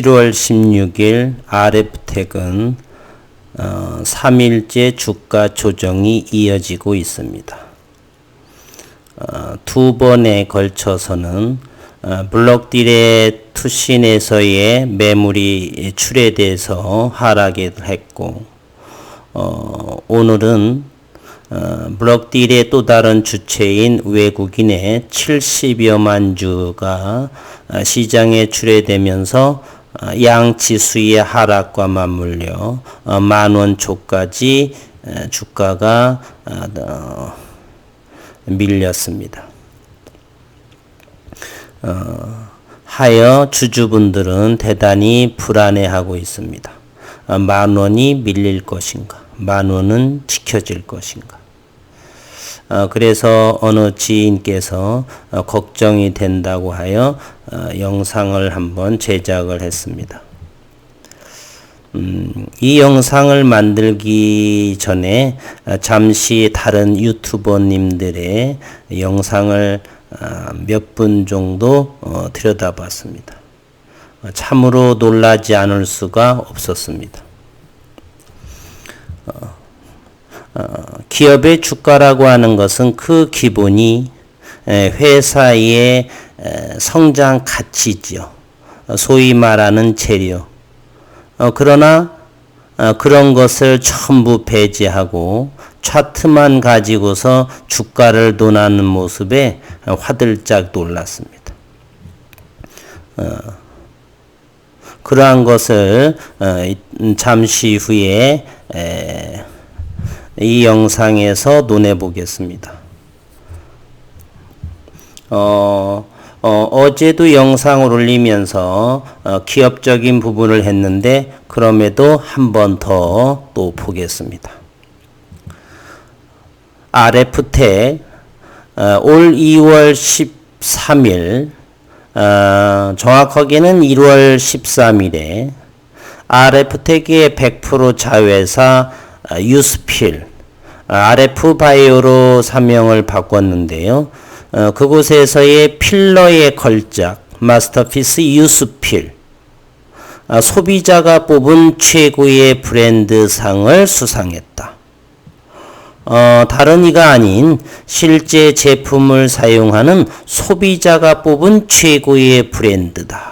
7월 16일 RF텍은 3일째 주가 조정이 이어지고 있습니다. 두 번에 걸쳐서는 블록딜의 투신에서의 매물이 출회돼서 하락을 했고, 오늘은 블록딜의 또 다른 주체인 외국인의 70여만 주가 시장에 출회되면서 양지수의 하락과 맞물려 만원 초까지 주가가 밀렸습니다. 하여 주주분들은 대단히 불안해하고 있습니다. 만원이 밀릴 것인가? 만원은 지켜질 것인가? 그래서 어느 지인께서 걱정이 된다고 하여 영상을 한번 제작을 했습니다. 이 영상을 만들기 전에 잠시 다른 유튜버님들의 영상을 몇 분 정도 들여다봤습니다. 참으로 놀라지 않을 수가 없었습니다. 기업의 주가라고 하는 것은 그 기본이 회사의 성장 가치지요. 소위 말하는 재료. 그러나 그런 것을 전부 배제하고 차트만 가지고서 주가를 논하는 모습에 화들짝 놀랐습니다. 그러한 것을 잠시 후에 이 영상에서 논해 보겠습니다. 어제도 영상을 올리면서 기업적인 부분을 했는데 그럼에도 한 번 더 또 보겠습니다. RF텍 올 2월 13일 정확하게는 1월 13일에 RF텍의 100% 자회사 유스필 RF바이오로 사명을 바꿨는데요. 그곳에서의 필러의 걸작 마스터피스 유스필 소비자가 뽑은 최고의 브랜드상을 수상했다. 다른 이가 아닌 실제 제품을 사용하는 소비자가 뽑은 최고의 브랜드다.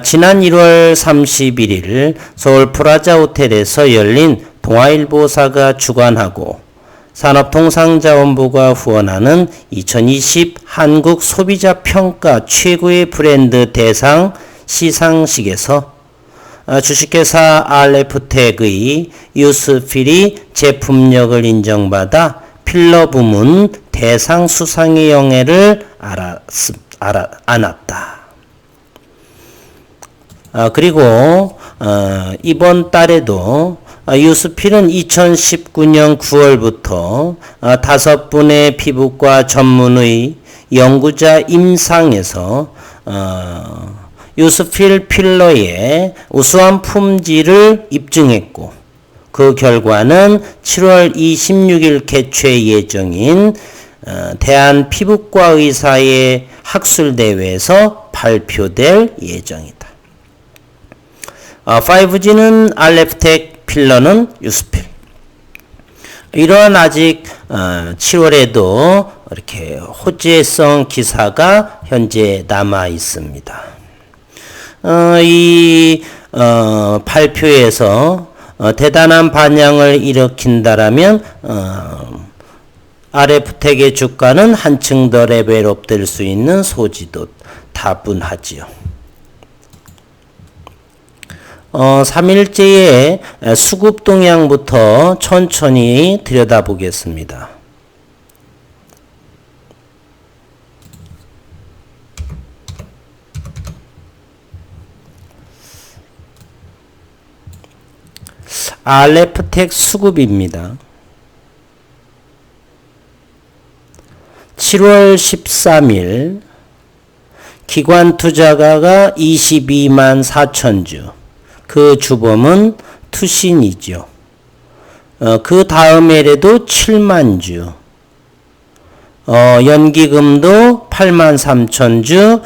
지난 1월 31일 서울 프라자 호텔에서 열린 동아일보사가 주관하고 산업통상자원부가 후원하는 2020 한국 소비자 평가 최고의 브랜드 대상 시상식에서 주식회사 RF텍의 유스필이 제품력을 인정받아 필러 부문 대상 수상의 영예를 안았다. 그리고 이번 달에도 유스필은 2019년 9월부터 5분의 피부과 전문의 연구자 임상에서 유스필 필러의 우수한 품질을 입증했고 그 결과는 7월 26일 개최 예정인 대한피부과의사의 학술대회에서 발표될 예정이다. 5G는 RF텍, 필러는 유스필. 이러한 아직 7월에도 이렇게 호재성 기사가 현재 남아 있습니다. 이 발표에서 대단한 반향을 일으킨다라면 RF텍의 주가는 한층 더 레벨업 될 수 있는 소지도 다분하지요. 3일째의 수급 동향부터 천천히 들여다보겠습니다. RF텍 수급입니다. 7월 13일 기관 투자가가 22만 4천 주. 그 주범은 투신이죠. 그 다음 해에도 7만 주. 연기금도 83,000주,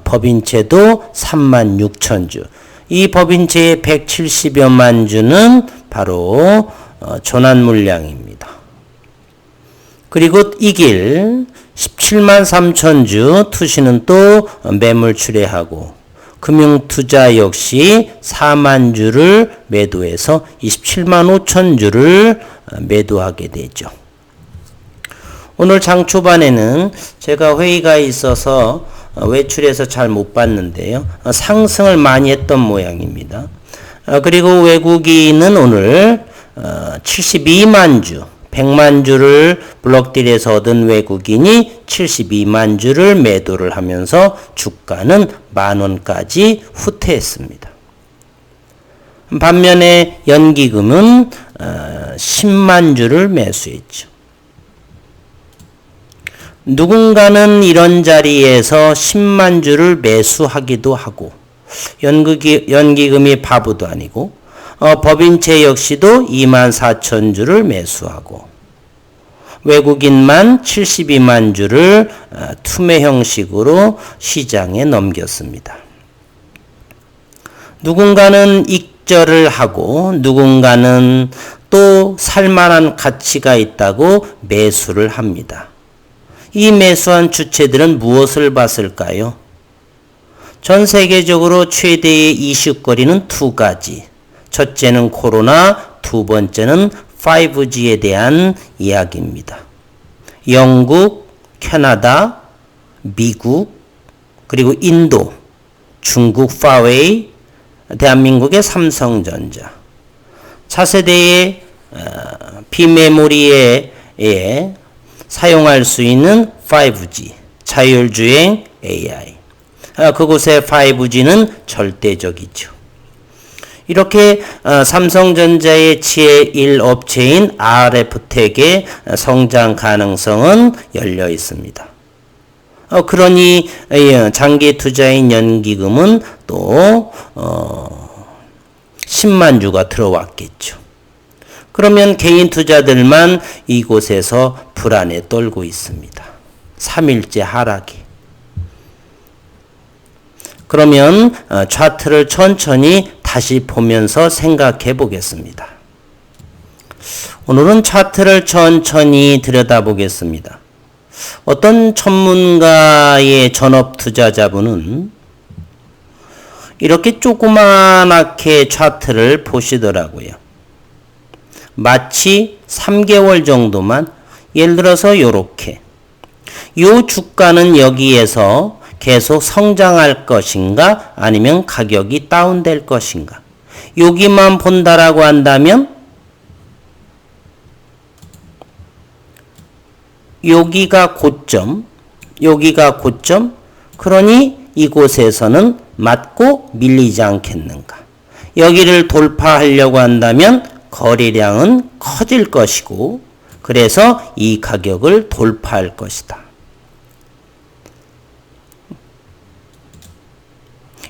법인채도 36,000주. 이 법인채의 170여만 주는 바로 전환 물량입니다. 그리고 이 길 17만 3천주 투시는 또 매물 출회하고 금융투자 역시 4만 주를 매도해서 27만 5천 주를 매도하게 되죠. 오늘 장 초반에는 제가 회의가 있어서 외출해서 잘 못 봤는데요. 상승을 많이 했던 모양입니다. 그리고 외국인은 오늘 72만 주, 100만 주를 블록딜에서 얻은 외국인이 72만 주를 매도를 하면서 주가는 10,000원까지 후퇴했습니다. 반면에 연기금은 10만 주를 매수했죠. 누군가는 이런 자리에서 10만 주를 매수하기도 하고 연기금이 바보도 아니고 법인채 역시도 24,000주를 매수하고 외국인만 72만 주를 투매 형식으로 시장에 넘겼습니다. 누군가는 익절을 하고 누군가는 또 살만한 가치가 있다고 매수를 합니다. 이 매수한 주체들은 무엇을 봤을까요? 전 세계적으로 최대의 이슈거리는 두 가지. 첫째는 코로나, 두 번째는 5G에 대한 이야기입니다. 영국, 캐나다, 미국, 그리고 인도, 중국 파웨이, 대한민국의 삼성전자. 차세대의 비메모리에 사용할 수 있는 5G, 자율주행 AI. 그곳의 5G는 절대적이죠. 이렇게 삼성전자의 제1 업체인 RF텍의 성장 가능성은 열려 있습니다. 그러니 장기 투자인 연기금은 또 10만 주가 들어왔겠죠. 그러면 개인 투자들만 이곳에서 불안에 떨고 있습니다. 3일째 하락이. 그러면 차트를 천천히 다시 보면서 생각해 보겠습니다. 오늘은 차트를 천천히 들여다보겠습니다. 어떤 전문가의 전업 투자자분은 이렇게 조그만하게 차트를 보시더라고요. 마치 3개월 정도만, 예를 들어서 요렇게 요 주가는 여기에서 계속 성장할 것인가 아니면 가격이 다운될 것인가, 여기만 본다라고 한다면 여기가 고점, 여기가 고점, 그러니 이곳에서는 맞고 밀리지 않겠는가. 여기를 돌파하려고 한다면 거래량은 커질 것이고 그래서 이 가격을 돌파할 것이다.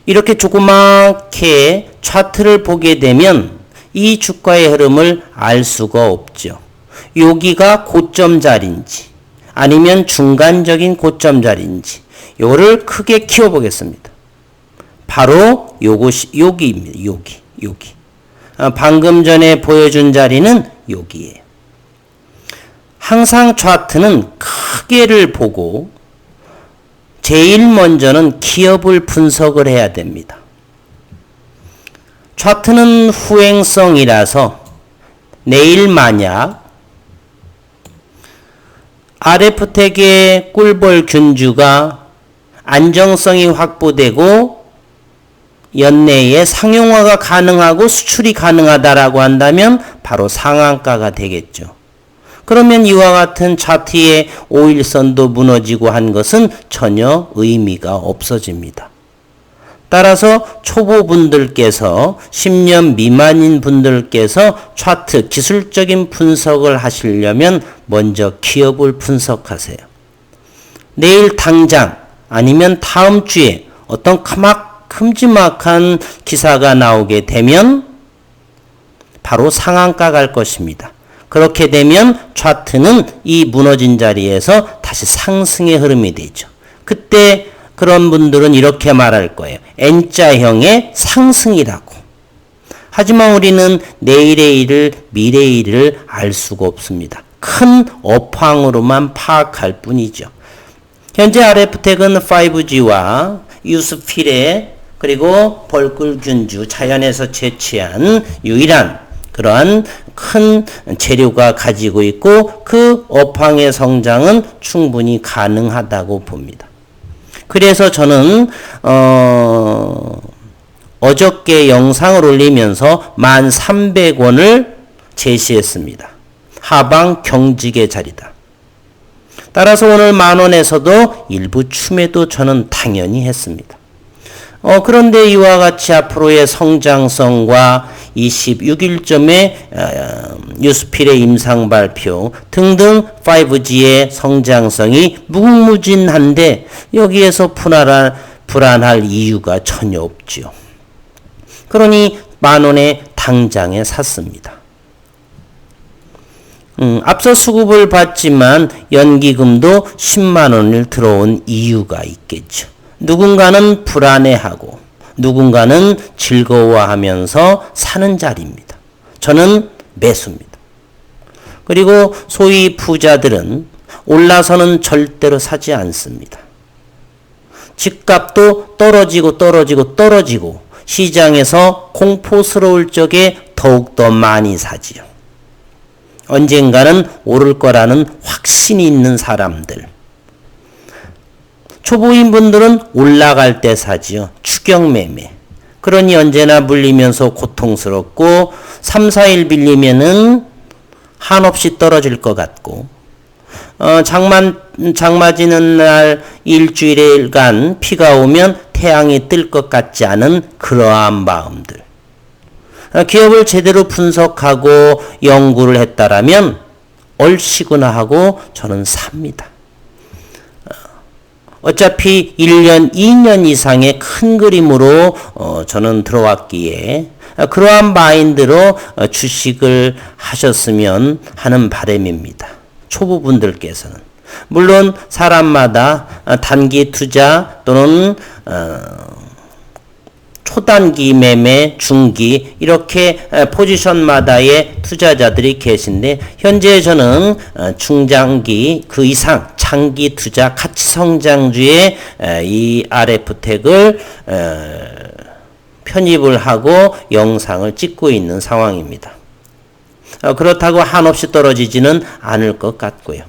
이렇게 조그맣게 차트를 보게 되면 이 주가의 흐름을 알 수가 없죠. 여기가 고점 자리인지 아니면 중간적인 고점 자리인지 요거를 크게 키워보겠습니다. 바로 요것이 여기입니다. 여기. 방금 전에 보여준 자리는 여기예요. 항상 차트는 크게를 보고 제일 먼저는 기업을 분석을 해야 됩니다. 차트는 후행성이라서 내일 만약 RF텍의 꿀벌 균주가 안정성이 확보되고 연내에 상용화가 가능하고 수출이 가능하다라고 한다면 바로 상한가가 되겠죠. 그러면 이와 같은 차트의 5일선도 무너지고 한 것은 전혀 의미가 없어집니다. 따라서 초보분들께서 10년 미만인 분들께서 차트 기술적인 분석을 하시려면 먼저 기업을 분석하세요. 내일 당장 아니면 다음 주에 어떤 큼지막한 기사가 나오게 되면 바로 상한가 갈 것입니다. 그렇게 되면 차트는 이 무너진 자리에서 다시 상승의 흐름이 되죠. 그때 그런 분들은 이렇게 말할 거예요. N자형의 상승이라고. 하지만 우리는 내일의 일을, 미래의 일을 알 수가 없습니다. 큰 업황으로만 파악할 뿐이죠. 현재 RF텍은 5G와 유스필의 그리고 벌꿀균주 자연에서 채취한 유일한 그러한 큰 재료가 가지고 있고 그 업황의 성장은 충분히 가능하다고 봅니다. 그래서 저는 어저께 영상을 올리면서 1,300원을 제시했습니다. 하방 경직의 자리다. 따라서 오늘 10,000원에서도 일부 추매도 저는 당연히 했습니다. 그런데 이와 같이 앞으로의 성장성과 26일점의 뉴스필의 임상 발표 등등 5G의 성장성이 무궁무진한데 여기에서 불안할 이유가 전혀 없죠. 그러니 10,000원에 당장에 샀습니다. 앞서 수급을 받지만 연기금도 100,000원을 들어온 이유가 있겠죠. 누군가는 불안해하고 누군가는 즐거워하면서 사는 자리입니다. 저는 매수입니다. 그리고 소위 부자들은 올라서는 절대로 사지 않습니다. 집값도 떨어지고 시장에서 공포스러울 적에 더욱더 많이 사지요. 언젠가는 오를 거라는 확신이 있는 사람들. 초보인 분들은 올라갈 때 사지요. 추격매매. 그러니 언제나 물리면서 고통스럽고 3, 4일 빌리면은 한없이 떨어질 것 같고 장마 지는 날 일주일간 비가 오면 태양이 뜰 것 같지 않은 그러한 마음들. 기업을 제대로 분석하고 연구를 했다라면 얼씨구나 하고 저는 삽니다. 어차피 1년, 2년 이상의 큰 그림으로 저는 들어왔기에 그러한 마인드로 주식을 하셨으면 하는 바람입니다. 초보분들께서는. 물론 사람마다 단기 투자 또는 초단기 매매, 중기 이렇게 포지션마다의 투자자들이 계신데 현재 저는 중장기 그 이상 장기 투자 가치 성장주의 이 RF텍을 편입을 하고 영상을 찍고 있는 상황입니다. 그렇다고 한없이 떨어지지는 않을 것 같고요.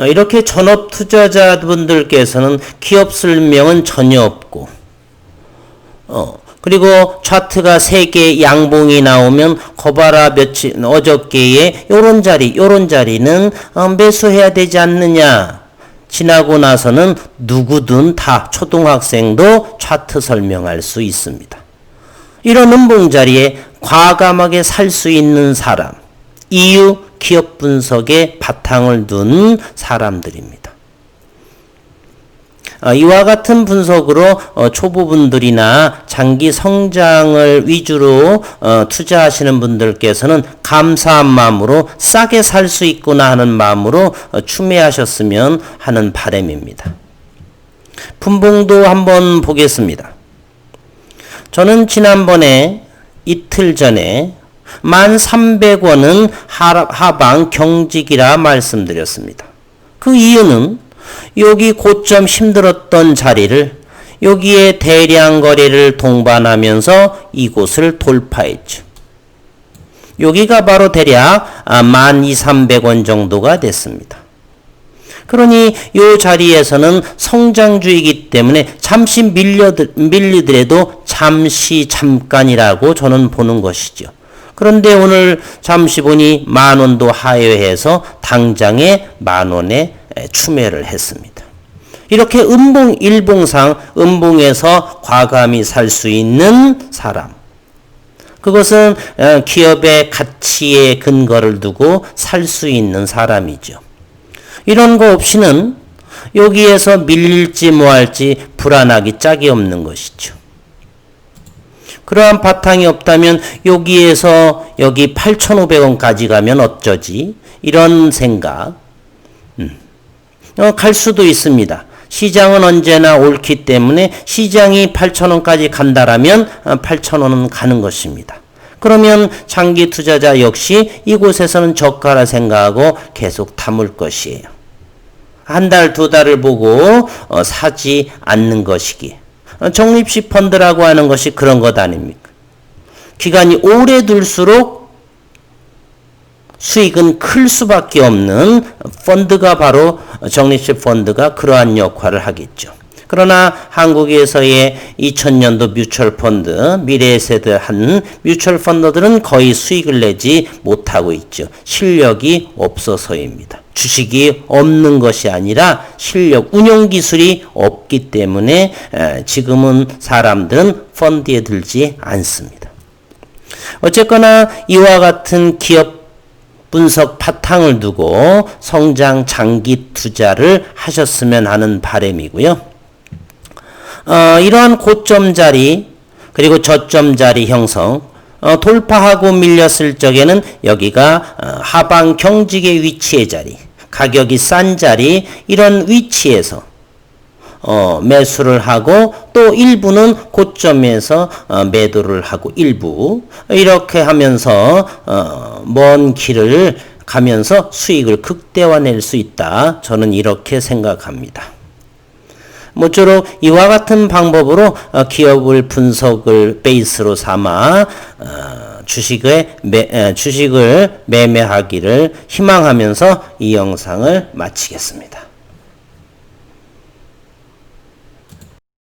이렇게 전업 투자자분들께서는 기업 설명은 전혀 없고 그리고 차트가 3개 양봉이 나오면 거봐라 어저께에 요런 자리는 매수해야 되지 않느냐. 지나고 나서는 누구든 다 초등학생도 차트 설명할 수 있습니다. 이런 음봉 자리에 과감하게 살 수 있는 사람. 이유 기업 분석에 바탕을 둔 사람들입니다. 이와 같은 분석으로 초보분들이나 장기 성장을 위주로 투자하시는 분들께서는 감사한 마음으로 싸게 살 수 있구나 하는 마음으로 추매하셨으면 하는 바람입니다. 분봉도 한번 보겠습니다. 저는 지난번에 이틀 전에 1,300원은 하방 경직이라 말씀드렸습니다. 그 이유는 여기 고점 힘들었던 자리를 여기에 대량 거래를 동반하면서 이곳을 돌파했죠. 여기가 바로 대략 12,300원 정도가 됐습니다. 그러니 이 자리에서는 성장주이기 때문에 잠시 밀리더라도 잠깐이라고 저는 보는 것이죠. 그런데 오늘 잠시 보니 10,000원도 하회해서 당장에 10,000원에 추매를 했습니다. 이렇게 일봉상 음봉에서 과감히 살 수 있는 사람. 그것은 기업의 가치에 근거를 두고 살 수 있는 사람이죠. 이런 거 없이는 여기에서 밀릴지 뭐할지 불안하기 짝이 없는 것이죠. 그러한 바탕이 없다면 여기에서 여기 8,500원까지 가면 어쩌지? 이런 생각 갈 수도 있습니다. 시장은 언제나 옳기 때문에 시장이 8,000원까지 간다라면 8,000원은 가는 것입니다. 그러면 장기 투자자 역시 이곳에서는 저가라 생각하고 계속 담을 것이에요. 한 달, 두 달을 보고 사지 않는 것이기에. 적립식 펀드라고 하는 것이 그런 것 아닙니까? 기간이 오래 둘수록 수익은 클 수밖에 없는 펀드가 바로 적립식 펀드가 그러한 역할을 하겠죠. 그러나 한국에서의 2000년도 뮤추얼 펀드, 미래의 세대한 뮤추얼 펀드들은 거의 수익을 내지 못하고 있죠. 실력이 없어서입니다. 주식이 없는 것이 아니라 실력, 운용 기술이 없기 때문에 지금은 사람들은 펀드에 들지 않습니다. 어쨌거나 이와 같은 기업 분석 바탕을 두고 성장 장기 투자를 하셨으면 하는 바람이고요. 이러한 고점 자리 그리고 저점 자리 형성 돌파하고 밀렸을 적에는 여기가 하방 경직의 위치의 자리, 가격이 싼 자리 이런 위치에서 매수를 하고 또 일부는 고점에서 매도를 하고 일부 이렇게 하면서 먼 길을 가면서 수익을 극대화낼 수 있다. 저는 이렇게 생각합니다. 모쪼록 이와 같은 방법으로 기업을 분석을 베이스로 삼아 주식을 매매하기를 희망하면서 이 영상을 마치겠습니다.